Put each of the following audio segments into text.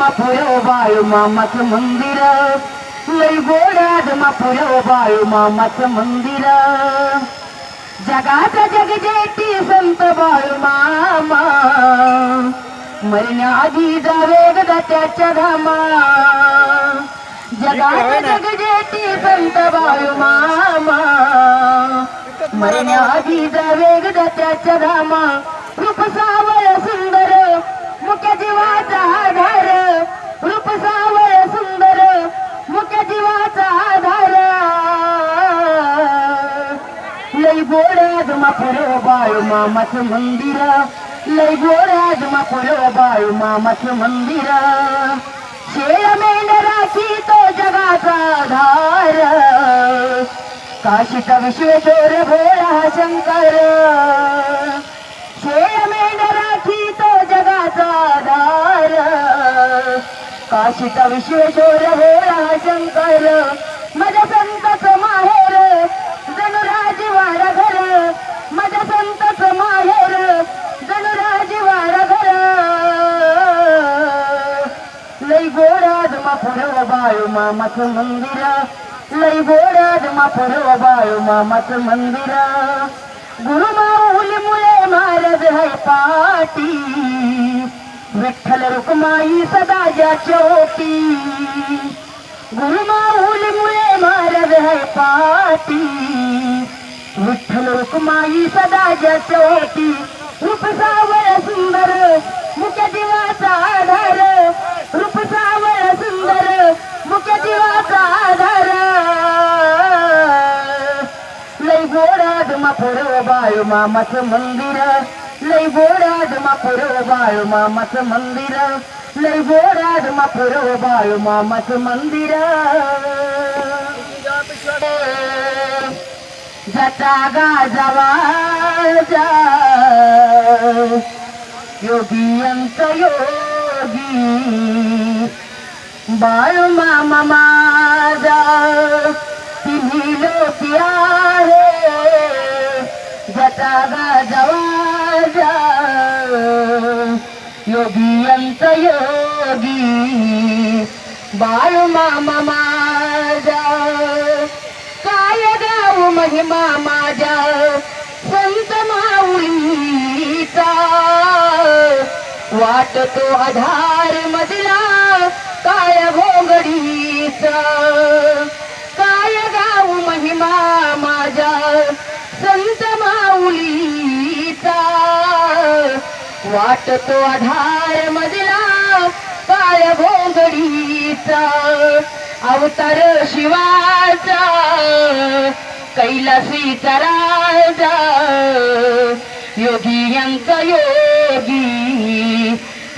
आदमापुर बाळू मामाचं मंदिर, लय गोड आदमापुर बाळू मामाचं मंदिर. जगाचा जगजेती संत बाळू मामा, मरण्याआधी जावे गदा त्याच्या धामा. जगाचा जगजेती संत बाळू मामा, मरण्याआधी जावे गदा त्याच्या धामा. रूप सावळ सुंदर मुख्य जीवाचा आधार, रूप सावळ सुंदर मुख्य जीवाचा आधार. लय गोड आदमापुर बाळू मामाचं मंदिर, लय गोड आदमापुर बाळू मामाचं मंदिर. शेळ मेंढराची तो जगाचा आधार, काशीचा विश्वेश्वर भोळा शंकर. शेळ मेंढराची तो जगाचा आधार, काशीचा विश्वेश्वर भोळा शंकर. माझ्या संताचं माहेर जणू राजवाडा घर, माझ्या संताचं माहेर जणू राजवाडा घर. लय गोड आदमापुर बाळू मामाचं मंदिर, लय गोड आदमापुर बाळू मामाचं मंदिर. गुरु माऊली मुळे महाराज है पाटी, विठ्ठल रुक्माई सदा ज्याच्या ओटी. गुरु माऊली मुळे महाराज है पाटी, विठ्ठल रुक्माई सदा ज्याच्या ओटी. रूप सावळ सुंदर मुख्य जीवाचा आधार, रूप सावळ सुंदर मुख्य जीवाचा आधार. लय गोड आदमापुर बाळू मामाचं मंदिर, लय गोड आदमापुर बाळू मामाचं मंदिर, लय गोड आदमापुर बाळू मामाचं मंदिर. जटा गाजवा जा योगी अंत योगी, बाळू मामा माझा तिन्ही लोकी आहे. जटा गाजवा जा योगी अंत योगी, बाळू मामा माझा. काय गाऊ महिमा माझ्या संत माऊलीचा, वाटतो आधार मधला काय भोंगडीचा. काय गाऊ महिमा माझ्या संत माऊलीचा, वाटतो आधार मधला काय भोंगडीचा. अवतार शिवाचा कैलासीचा राजा, योगी अंत योगी,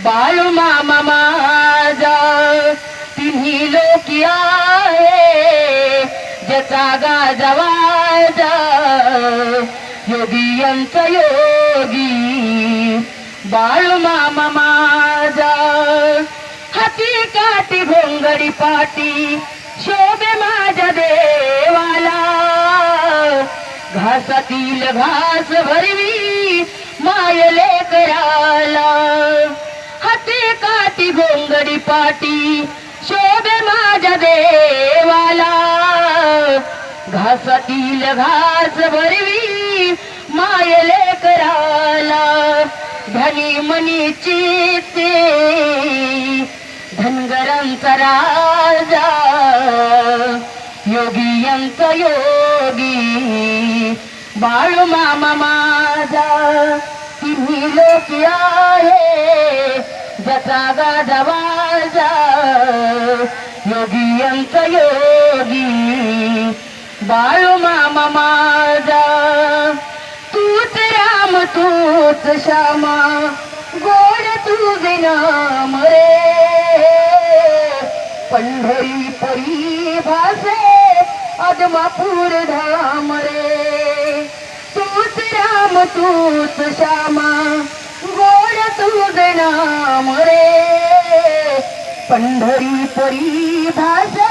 बाळू मामा माझा तिन्ही लोकी आहे. ज्याचा गाजवाजा योगी अंत योगी, बाळू मामा माझा. हाती काठी भोंगडी पाटी शोभे माझ्या देवाला, घासातील घास भरवी मायले कराला. हाती काठी भोंगडी पाटी शोभे माझ्या देवाला, घासातील घास भरवी मायले कराला. धनी मनीची ते धनगरांचा राजा, योगी अंत योगी, बाळू मामा माझा तिन्ही लोकी आहे. ज्याचा गाजवाजा योगी अंत योगी, बाळू मामा माझा. तूच राम तूच श्यामा गोड तुझे नाम रे, पंढरी परी भासे आदमापुर धाम रे. तूच राम तूच श्यामा गोड तुझे नाम रे, पंढरी परी भासे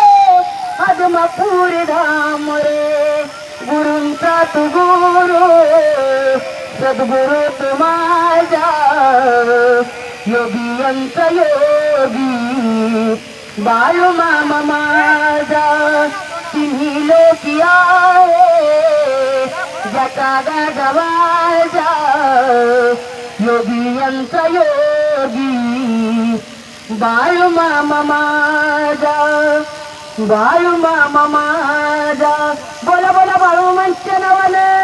आदमापुर धाम रे. गुरूंचा तू गुरु सद्गुरु तू माझा, योगी अंत योगी. योगी बाळू मामा माझा तिन्ही लोकी आहे जगा गाजवायचा योगी यांचा योगी बाळू मामा माझा बाळू मामा माझा बोला बोला बाळू मामांच्या नावानं